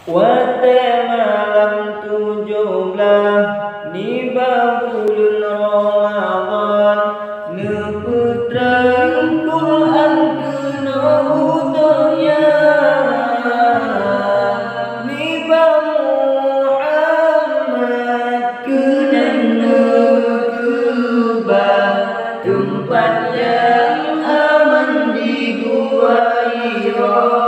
Wate malam 17 ni bulan Ramadan, neputrang Quran kena udaya, ni Muhammad kena nekebah tempat yang aman di gua Hira.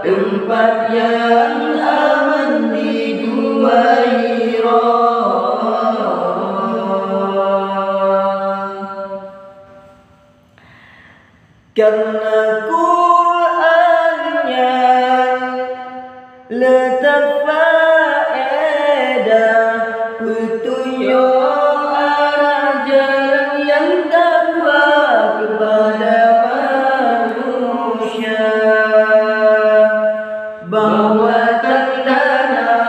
Tempat yang aman di gua Hira, karena Qur'annya letak faedah petunjuk arah jalan yang takwa kepada manusia, bahwa tanda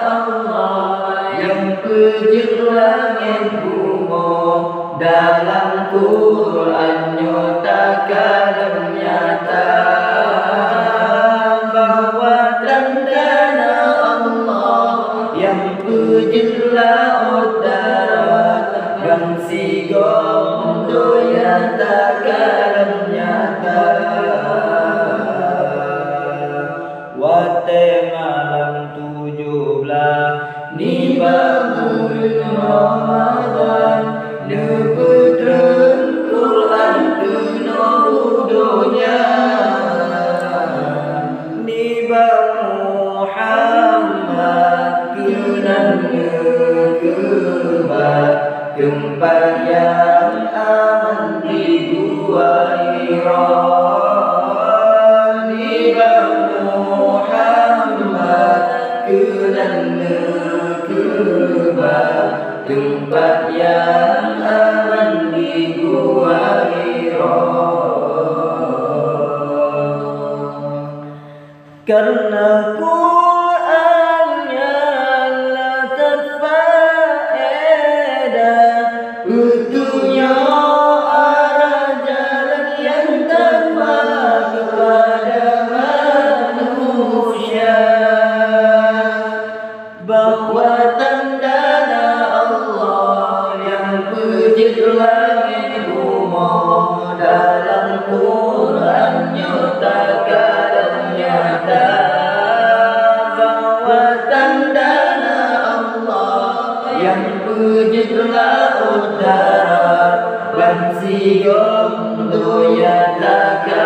Allah yang pejir langit bumi dalam Quran nyatakan nyata, bahwa tanda Allah yang pejir laut darat dan sigong nyatakan nyata. Wate malam 17 ni bulan Ramadan, neputrang Quran kena udonya, ni Muhammad kena nekebah tempat yang aman di gua Hira. Tempat yang aman di gua Hira, karena Qur'annya letak faedah petunjuk arah jalan yang takwa kepada manusia, bahwa tanda Allah yang pejir langit bumi dalam Quran nyatakan nyata, bahwa tanda Allah yang pejir laut darat dan sigong nyatakan